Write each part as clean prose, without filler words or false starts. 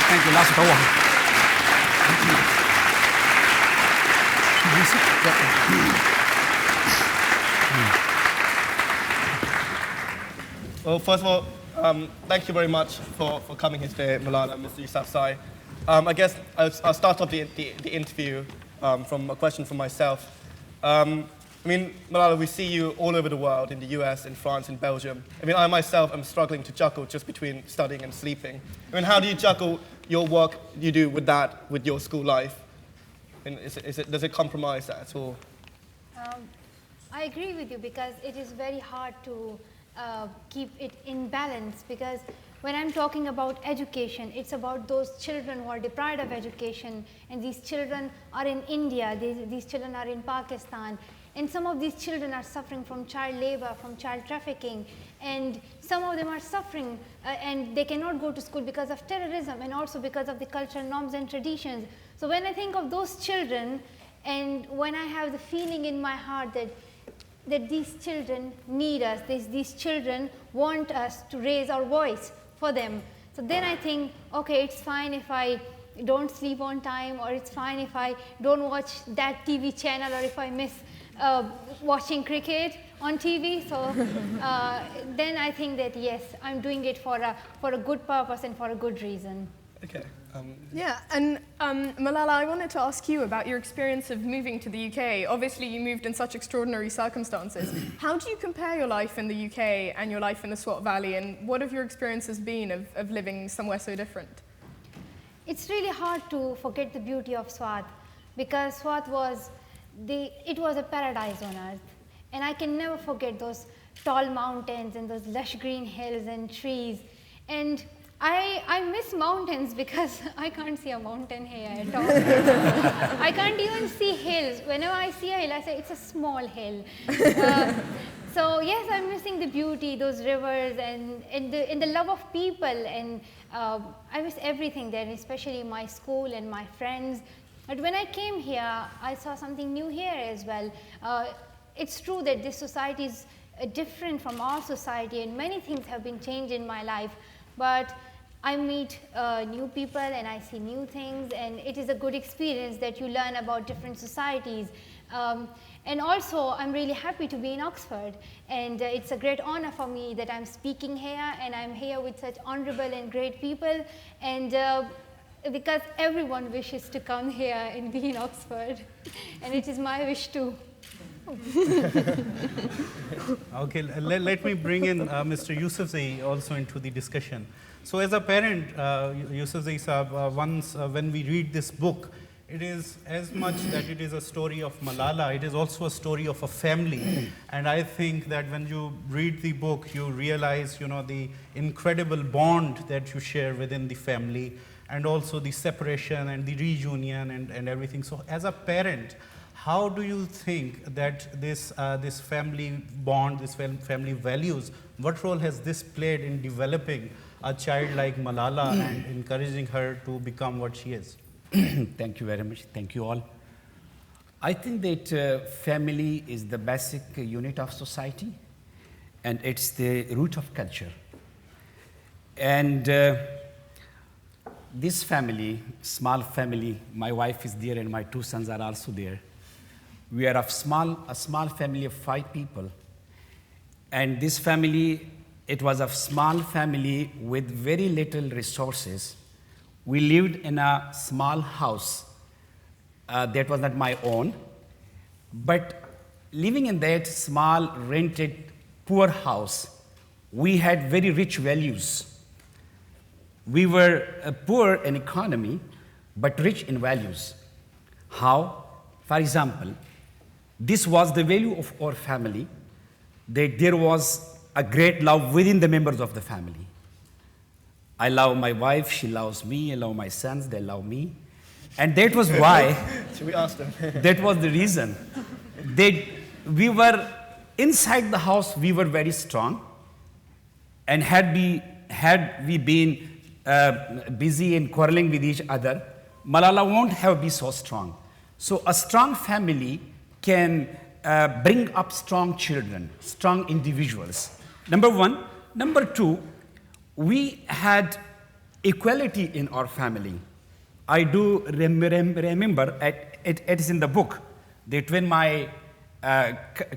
Thank you. Last over. Well, first of all, thank you very much for coming here today, Malala, Mr. Yousafzai. I guess I'll start off the interview from a question from myself. I mean, Malala, we see you all over the world, in the US, in France, in Belgium. I mean, I myself am struggling to juggle just between studying and sleeping. I mean, how do you juggle your work you do with that, with your school life? I mean, does it compromise that at all? I agree with you, because it is very hard to keep it in balance, because when I'm talking about education, it's about those children who are deprived of education, and these children are in India, these children are in Pakistan, and some of these children are suffering from child labor, from child trafficking, and some of them are suffering and they cannot go to school because of terrorism and also because of the cultural norms and traditions. So when I think of those children, and when I have the feeling in my heart that these children need us, these children want us to raise our voice for them. So then I think, okay, it's fine if I don't sleep on time, or it's fine if I don't watch that TV channel, or if I miss watching cricket on TV. So then I think that yes, I'm doing it for a good purpose and for a good reason. Okay. Yeah, and Malala, I wanted to ask you about your experience of moving to the UK. Obviously, you moved in such extraordinary circumstances. How do you compare your life in the UK and your life in the Swat Valley, and what have your experiences been of living somewhere so different? It's really hard to forget the beauty of Swat, because Swat was a paradise on earth, and I can never forget those tall mountains and those lush green hills and trees. And I miss mountains because I can't see a mountain here at all. I can't even see hills. Whenever I see a hill, I say it's a small hill. So yes, I'm missing the beauty, those rivers, and the love of people, and I miss everything there, especially my school and my friends. But when I came here, I saw something new here as well. It's true that this society is different from our society, and many things have been changed in my life, but I meet new people and I see new things, and it is a good experience that you learn about different societies. And also, I'm really happy to be in Oxford, and it's a great honor for me that I'm speaking here, and I'm here with such honorable and great people, and because everyone wishes to come here and be in Oxford, and it is my wish too. Okay, let me bring in Mr. Yousafzai also into the discussion. So as a parent, Yousafzai Saab, once when we read this book, it is as much that it is a story of Malala, it is also a story of a family. And I think that when you read the book, you realize, you know, the incredible bond that you share within the family, and also the separation and the reunion and everything. So as a parent, how do you think that this family bond, this family values, what role has this played in developing a child like Malala and encouraging her to become what she is? Thank you very much. Thank you all. I think that family is the basic unit of society, and it's the root of culture. And this family, small family, my wife is there and my two sons are also there. We are a small family of 5 people. And this family, it was a small family with very little resources. We lived in a small house that was not my own. But living in that small, rented, poor house, we had very rich values. We were poor in economy, but rich in values. How? For example, this was the value of our family, that there was a great love within the members of the family. I love my wife, she loves me, I love my sons, they love me. And that was why, Should we ask them? that was the reason, that we were, inside the house, we were very strong. And had we been busy and quarreling with each other, Malala won't have been so strong. So a strong family can bring up strong children, strong individuals. Number one. Number two, we had equality in our family. I do remember, it is in the book, that when my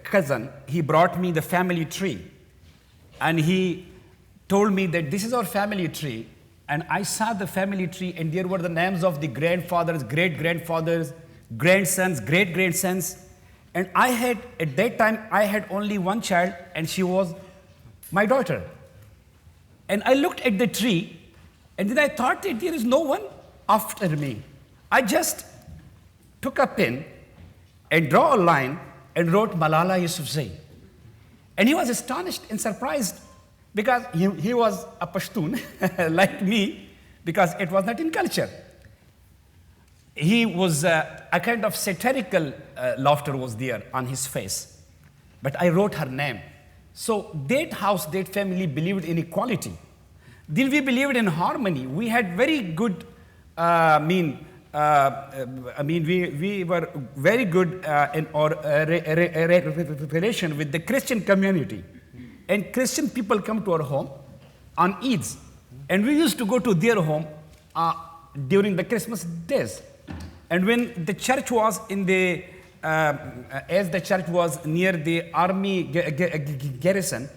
cousin, he brought me the family tree, and he told me that this is our family tree, and I saw the family tree, and there were the names of the grandfathers, great-grandfathers, grandsons, great-grandsons, and I had, at that time, I had only one child, and she was my daughter. And I looked at the tree, and then I thought that there is no one after me. I just took a pen and draw a line and wrote Malala Yousafzai. And he was astonished and surprised because he was a Pashtun like me, because it was not in culture. He was a kind of satirical laughter was there on his face. But I wrote her name. So that house, that family believed in equality. Then we believed in harmony. We had very good, we were very good in our relation with the Christian community. And Christian people come to our home on Eids. And we used to go to their home during the Christmas days. And when the church was in the, as the church was near the army garrison,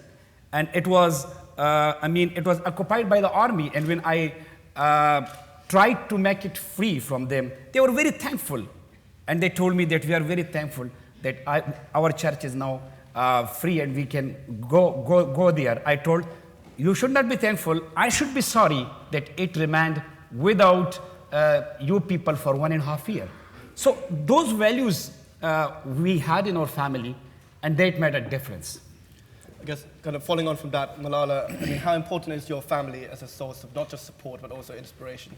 and it was, it was occupied by the army, and when I tried to make it free from them, they were very thankful. And they told me that we are very thankful that our church is now free and we can go there. I told, you should not be thankful. I should be sorry that it remained without you people for 1.5 years. So those values we had in our family, and that made a difference. I guess kind of following on from that, Malala, I mean, how important is your family as a source of not just support, but also inspiration?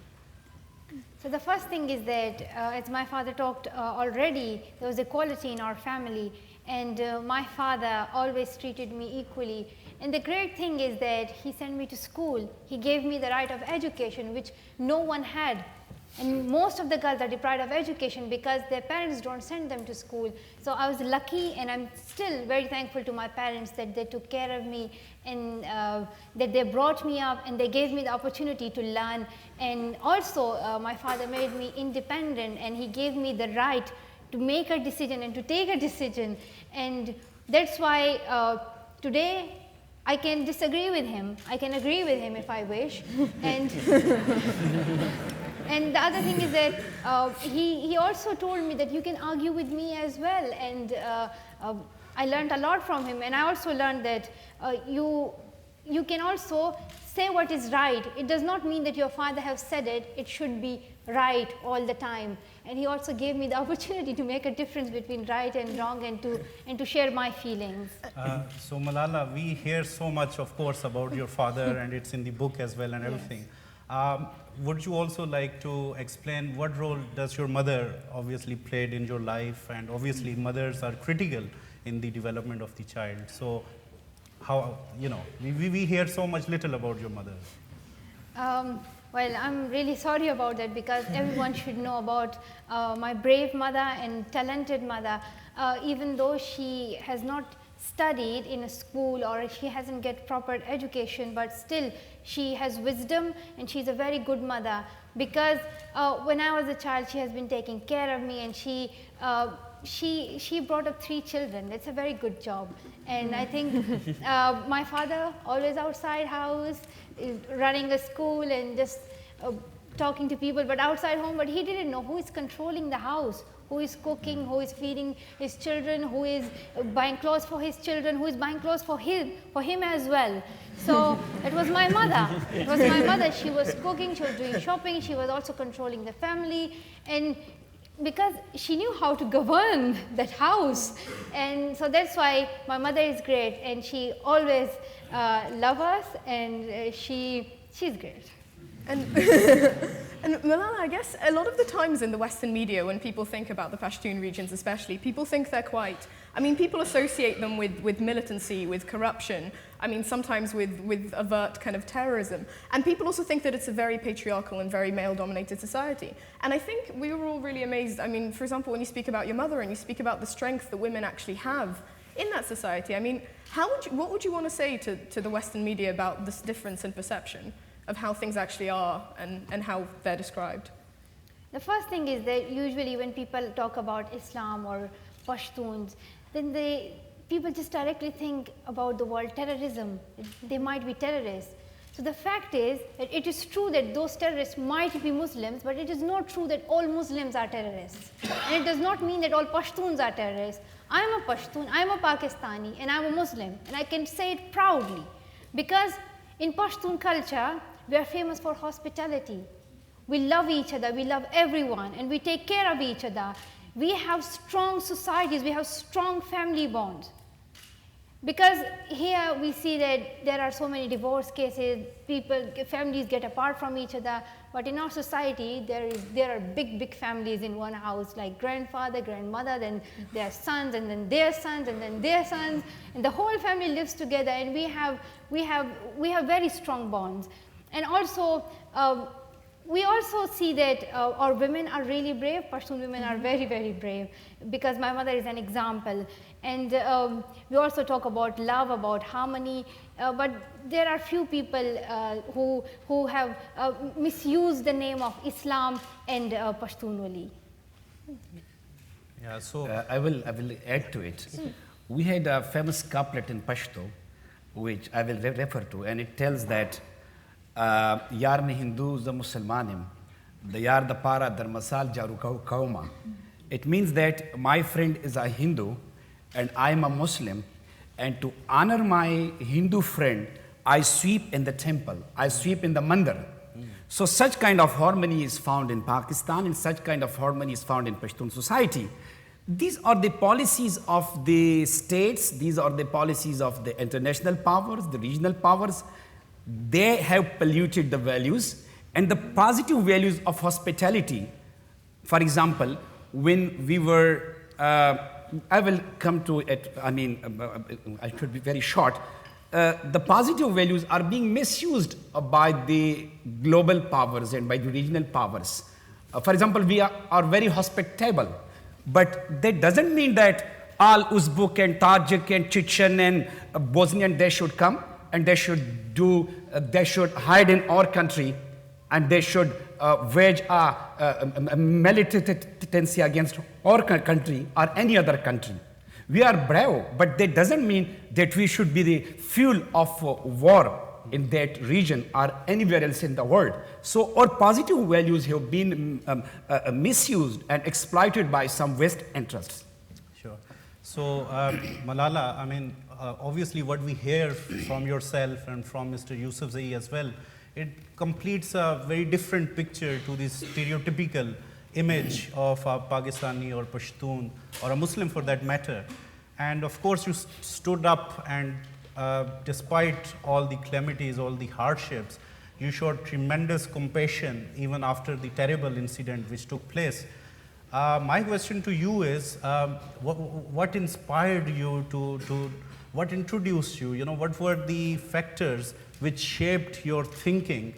So the first thing is that, as my father talked already, there was equality in our family, and my father always treated me equally. And the great thing is that he sent me to school. He gave me the right of education, which no one had. And most of the girls are deprived of education because their parents don't send them to school. So I was lucky, and I'm still very thankful to my parents that they took care of me, and that they brought me up, and they gave me the opportunity to learn. And also my father made me independent, and he gave me the right to make a decision and to take a decision. And that's why today I can disagree with him. I can agree with him if I wish. And and the other thing is that he also told me that you can argue with me as well, and I learned a lot from him. And I also learned that you can also say what is right. It does not mean that your father has said it, it should be right all the time. And he also gave me the opportunity to make a difference between right and wrong, and to share my feelings. So Malala, we hear so much, of course, about your father, and it's in the book as well and everything. Yes. Would you also like to explain what role does your mother obviously played in your life? And obviously mothers are critical in the development of the child. So how, we hear so much little about your mother. Well, I'm really sorry about that, because everyone should know about my brave mother and talented mother. Even though she has not studied in a school, or she hasn't get proper education, but still she has wisdom, and she's a very good mother, because when I was a child, she has been taking care of me, and she brought up 3 children. That's a very good job. And I think my father always outside house, running a school and just talking to people, but outside home, but he didn't know who is controlling the house, who is cooking, who is feeding his children, who is buying clothes for his children, who is buying clothes for him as well. So it was my mother. It was my mother. She was cooking, she was doing shopping, she was also controlling the family, and because she knew how to govern that house. And so that's why my mother is great, and she always loves us, and she's great. And Malala, I guess a lot of the times in the Western media, when people think about the Pashtun regions especially, people think they're quite, people associate them with militancy, with corruption, sometimes with overt kind of terrorism. And people also think that it's a very patriarchal and very male-dominated society. And I think we were all really amazed. For example, when you speak about your mother and you speak about the strength that women actually have in that society, what would you want to say to the Western media about this difference in perception of how things actually are and how they're described? The first thing is that usually when people talk about Islam or Pashtuns, then people just directly think about the word terrorism. They might be terrorists. So the fact is that it is true that those terrorists might be Muslims, but it is not true that all Muslims are terrorists. And it does not mean that all Pashtuns are terrorists. I am a Pashtun, I am a Pakistani, and I am a Muslim, and I can say it proudly. Because in Pashtun culture, we are famous for hospitality. We love each other, we love everyone, and we take care of each other. We have strong societies, we have strong family bonds. Because here we see that there are so many divorce cases, families get apart from each other, but in our society there are big families in one house, like grandfather, grandmother, then their sons, and then their sons, and then their sons, and the whole family lives together, and we have very strong bonds. And also, we also see that our women are really brave. Pashtun women are very brave, because my mother is an example. And we also talk about love, about harmony, but there are few people who have misused the name of Islam and Pashtunwali. Yeah, so I will add to it. We had a famous couplet in Pashto, which I will refer to, and it tells that Yar me Hindu the Musalmanim, the Yar the Para dar Masal Jaru Kauma. It means that my friend is a Hindu and I am a Muslim, and to honor my Hindu friend, I sweep in the temple, I sweep in the mandir. So such kind of harmony is found in Pakistan, and such kind of harmony is found in Pashtun society. These are the policies of the states, these are the policies of the international powers, the regional powers. They have polluted the values and the positive values of hospitality. For example, when we were, I will come to it, I should be very short. The positive values are being misused by the global powers and by the regional powers. For example, we are very hospitable, but that doesn't mean that all Uzbek and Tajik and Chechen and Bosnian, they should come and they should hide in our country, and they should wage a militancy against our country or any other country. We are brave, but that doesn't mean that we should be the fuel of war in that region or anywhere else in the world. So our positive values have been misused and exploited by some West interests. sure. So Malala, obviously what we hear from yourself and from Mr. Yousafzai as well, it completes a very different picture to this stereotypical image of a Pakistani or Pashtun or a Muslim for that matter. And of course you stood up, and despite all the calamities, all the hardships, you showed tremendous compassion even after the terrible incident which took place. My question to you is, what inspired you what introduced you? What were the factors which shaped your thinking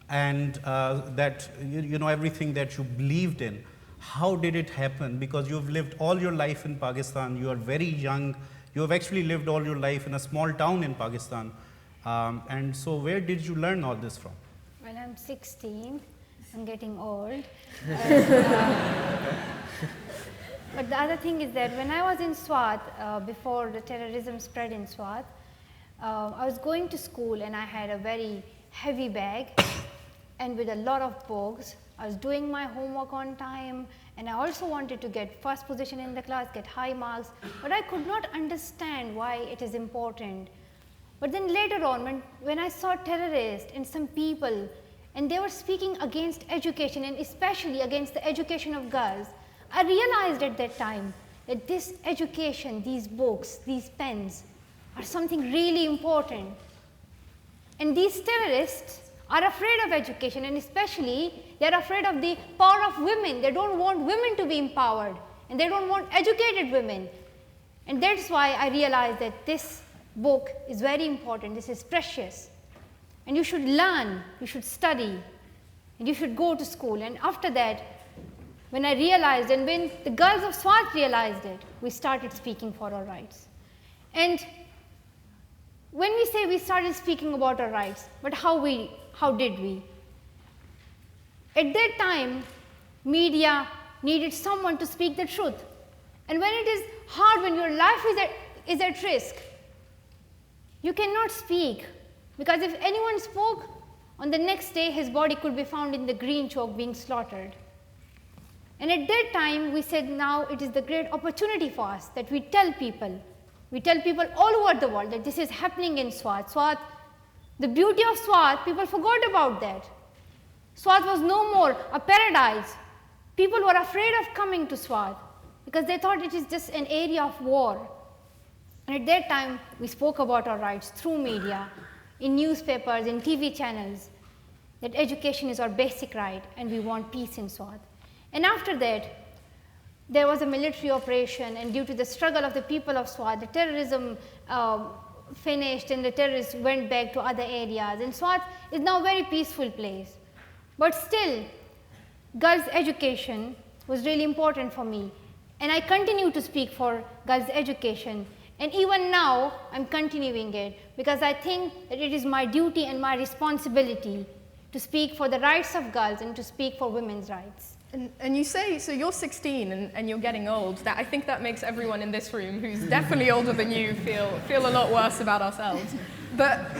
and that, everything that you believed in? How did it happen? Because you've lived all your life in Pakistan, you are very young, you have actually lived all your life in a small town in Pakistan. And so where did you learn all this from? Well, I'm 16, I'm getting old. But the other thing is that when I was in Swat, before the terrorism spread in Swat, I was going to school and I had a very heavy bag and with a lot of books. I was doing my homework on time, and I also wanted to get first position in the class, get high marks, but I could not understand why it is important. But then later on, when I saw terrorists and some people, and they were speaking against education and especially against the education of girls, I realized at that time that this education, these books, these pens are something really important. And these terrorists are afraid of education, and especially they are afraid of the power of women. They don't want women to be empowered, and they don't want educated women. And that's why I realized that this book is very important, this is precious. And you should learn, you should study, and you should go to school. And after that, when I realized, and when the girls of Swat realized it, we started speaking for our rights. And when we say we started speaking about our rights, but how we how did we? At that time, media needed someone to speak the truth. And when it is hard, when your life is at risk, you cannot speak. Because if anyone spoke, on the next day his body could be found in the green chalk being slaughtered. And at that time, we said now it is the great opportunity for us that we tell people all over the world that this is happening in Swat. Swat, the beauty of Swat, people forgot about that. Swat was no more a paradise. People were afraid of coming to Swat because they thought it is just an area of war. And at that time, we spoke about our rights through media, in newspapers, in TV channels, that education is our basic right and we want peace in Swat. And after that, there was a military operation, and due to the struggle of the people of Swat, the terrorism finished and the terrorists went back to other areas. And Swat is now a very peaceful place. But still, girls' education was really important for me. And I continue to speak for girls' education. And even now, I'm continuing it because I think that it is my duty and my responsibility to speak for the rights of girls and to speak for women's rights. And you say, so you're 16 and you're getting old. That, I think that makes everyone in this room who's definitely older than you feel a lot worse about ourselves. But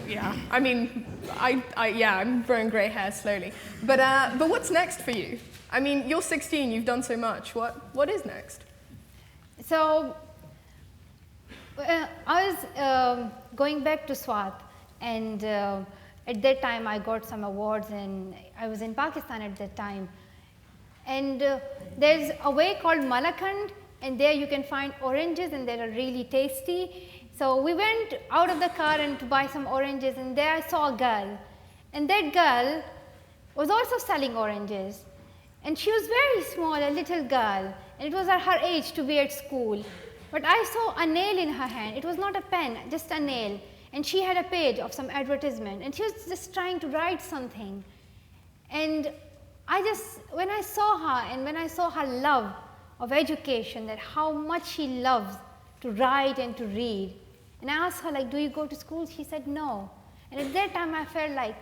yeah, I mean, I'm growing grey hair slowly. But what's next for you? I mean, you're 16, you've done so much. What is next? So I was going back to Swat, and at that time I got some awards, and I was in Pakistan at that time. And there's a way called Malakhand, and there you can find oranges, and they are really tasty. So we went out of the car and to buy some oranges, and there I saw a girl. And that girl was also selling oranges. And she was very small, a little girl, and it was at her age to be at school. But I saw a nail in her hand. It was not a pen, just a nail. And she had a page of some advertisement, and she was just trying to write something. And when I saw her, and when I saw her love of education, that how much she loves to write and to read, and I asked her, like, do you go to school? She said no. And at that time I felt like,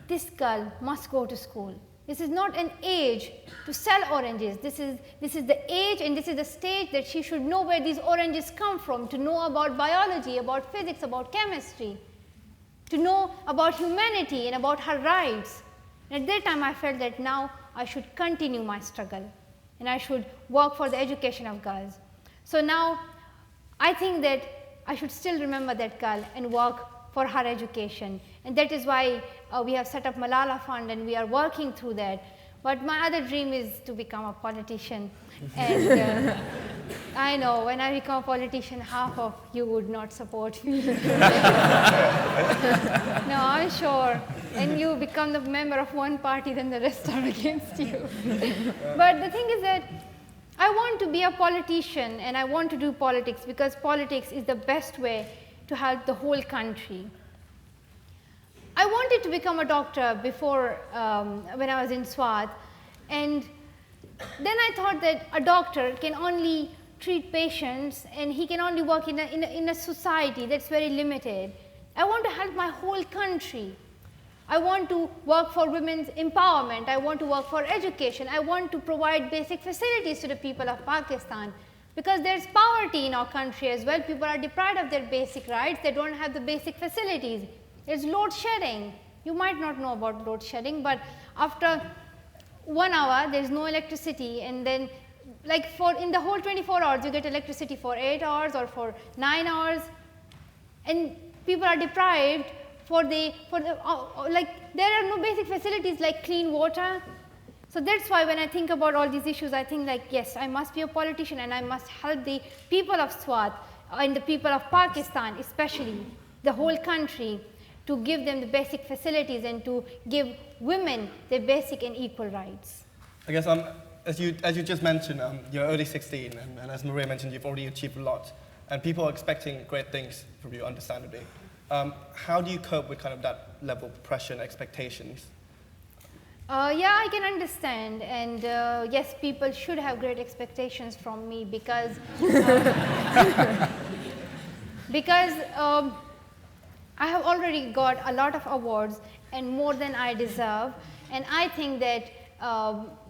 this girl must go to school. This is not an age to sell oranges. This is the age and this is the stage that she should know where these oranges come from, to know about biology, about physics, about chemistry, to know about humanity and about her rights. And at that time I felt that now I should continue my struggle and I should work for the education of girls. So now I think that I should still remember that girl and work for her education. And that is why we have set up Malala Fund and we are working through that. But my other dream is to become a politician. And I know when I become a politician, half of you would not support me. No, I'm sure. And you become the member of one party, then the rest are against you. But the thing is that I want to be a politician and I want to do politics because politics is the best way to help the whole country. I wanted to become a doctor before, when I was in Swat, and then I thought that a doctor can only treat patients and he can only work in a society that's very limited. I want to help my whole country. I want to work for women's empowerment. I want to work for education. I want to provide basic facilities to the people of Pakistan because there's poverty in our country as well. People are deprived of their basic rights. They don't have the basic facilities. There's load shedding. You might not know about load shedding, but after 1 hour, there's no electricity, and then in the whole 24 hours, you get electricity for 8 hours or for 9 hours, and people are deprived there are no basic facilities like clean water. So that's why when I think about all these issues, I think like, yes, I must be a politician and I must help the people of Swat and the people of Pakistan, especially the whole country, to give them the basic facilities and to give women their basic and equal rights. I guess as you just mentioned, you're only 16, and as Maria mentioned, you've already achieved a lot, and people are expecting great things from you, understandably. How do you cope with kind of that level of pressure and expectations? Yeah, I can understand, and yes, people should have great expectations from me because I have already got a lot of awards and more than I deserve, and I think that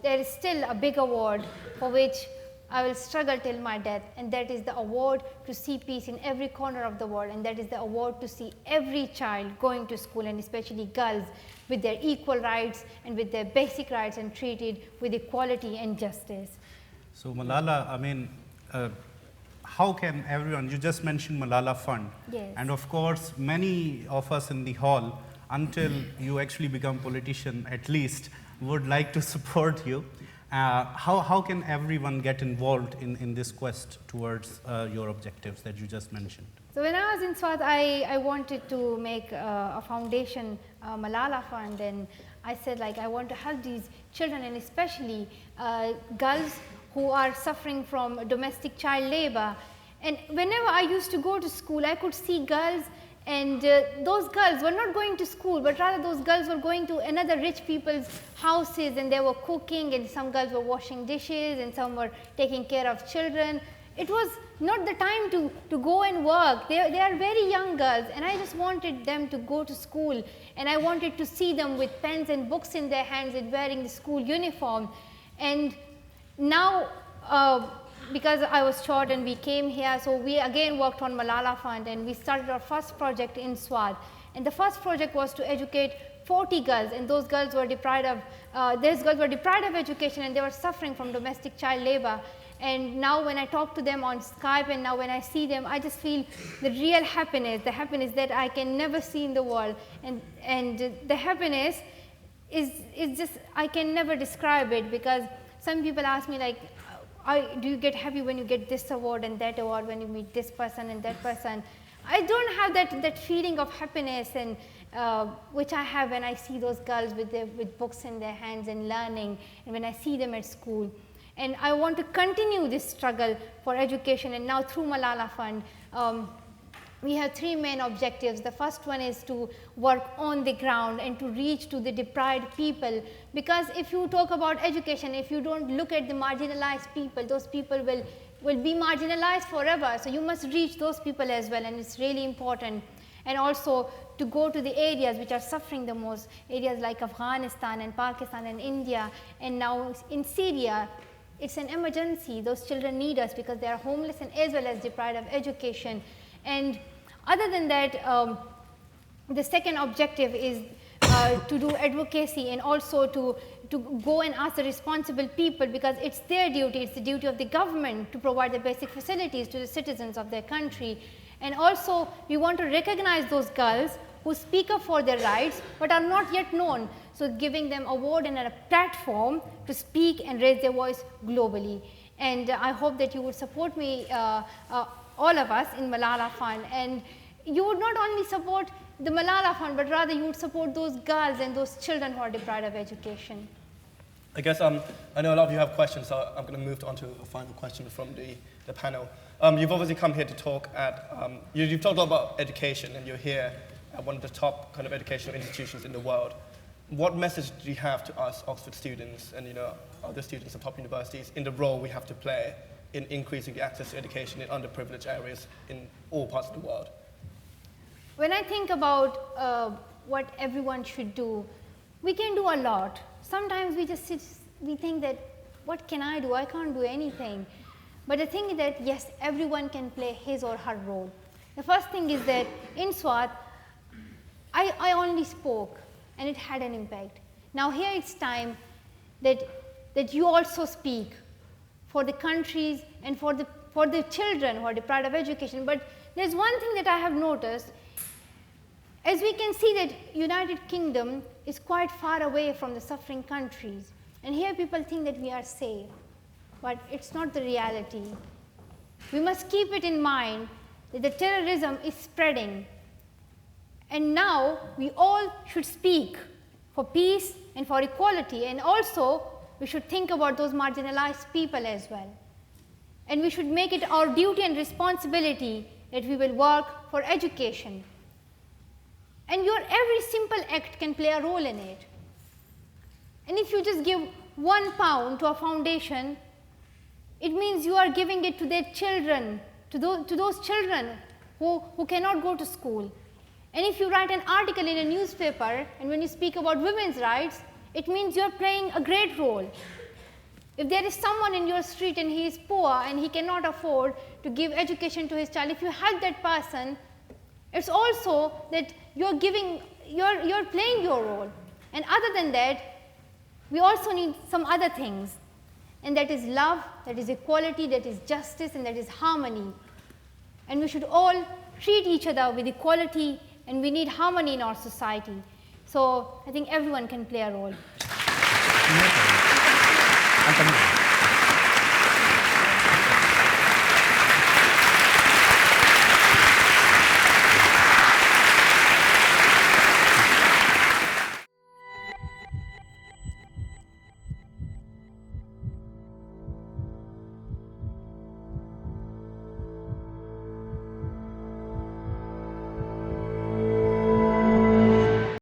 there is still a big award for which I will struggle till my death, and that is the award to see peace in every corner of the world, and that is the award to see every child going to school, and especially girls, with their equal rights and with their basic rights and treated with equality and justice. So Malala, I mean, how can everyone, you just mentioned Malala Fund. Yes. And of course, many of us in the hall, until you actually become politician at least, would like to support you. How can everyone get involved in this quest towards your objectives that you just mentioned? So when I was in Swat, I wanted to make a foundation, Malala Fund, and I said like I want to help these children, and especially girls who are suffering from domestic child labor. And whenever I used to go to school, I could see girls, and those girls were not going to school, but rather those girls were going to another rich people's houses, and they were cooking, and some girls were washing dishes, and some were taking care of children. It was not the time to go and work. They are very young girls, and I just wanted them to go to school, and I wanted to see them with pens and books in their hands and wearing the school uniform. And now, because I was short and we came here, so we again worked on Malala Fund, and we started our first project in Swat. And the first project was to educate 40 girls, and those girls were deprived of, education, and they were suffering from domestic child labor. And now when I talk to them on Skype, and now when I see them, I just feel the real happiness, the happiness that I can never see in the world. And the happiness is just, I can never describe it, because some people ask me like, do you get happy when you get this award and that award, when you meet this person and that person? I don't have that feeling of happiness, and which I have when I see those girls with books in their hands and learning, and when I see them at school. And I want to continue this struggle for education, and now through Malala Fund, we have three main objectives. The first one is to work on the ground and to reach to the deprived people, because if you talk about education, if you don't look at the marginalized people, those people will be marginalized forever. So you must reach those people as well, and it's really important. And also to go to the areas which are suffering the most, areas like Afghanistan and Pakistan and India, and now in Syria. It's an emergency. Those children need us because they are homeless and as well as deprived of education. And other than that, the second objective is to do advocacy, and also to go and ask the responsible people, because it's their duty, it's the duty of the government to provide the basic facilities to the citizens of their country. And also we want to recognize those girls who speak up for their rights but are not yet known. So giving them a award and a platform to speak and raise their voice globally. And I hope that you would support me, all of us, in Malala Fund. And you would not only support the Malala Fund, but rather you would support those girls and those children who are deprived of education. I guess I know a lot of you have questions, so I'm going to move on to a final question from the panel. You've obviously come here to talk at, you've talked a lot about education, and you're here at one of the top kind of educational institutions in the world. What message do you have to us Oxford students and other students of top universities in the role we have to play in increasing the access to education in underprivileged areas in all parts of the world? When I think about what everyone should do, we can do a lot. Sometimes we just we think that, what can I do? I can't do anything. But the thing is that, yes, everyone can play his or her role. The first thing is that in Swat, I only spoke, and it had an impact. Now here it's time that you also speak for the countries and for the children who are deprived of education. But there's one thing that I have noticed. As we can see that United Kingdom is quite far away from the suffering countries, and here people think that we are safe, but it's not the reality. We must keep it in mind that the terrorism is spreading, and now we all should speak for peace and for equality, and also we should think about those marginalized people as well. And we should make it our duty and responsibility that we will work for education. And your every simple act can play a role in it. And if you just give £1 to a foundation, it means you are giving it to their children, to those children who cannot go to school. And if you write an article in a newspaper, and when you speak about women's rights, it means you're playing a great role. If there is someone in your street and he is poor and he cannot afford to give education to his child, if you help that person, it's also that you're playing your role. And other than that, we also need some other things. And that is love, that is equality, that is justice, and that is harmony. And we should all treat each other with equality, and we need harmony in our society. So I think everyone can play a role.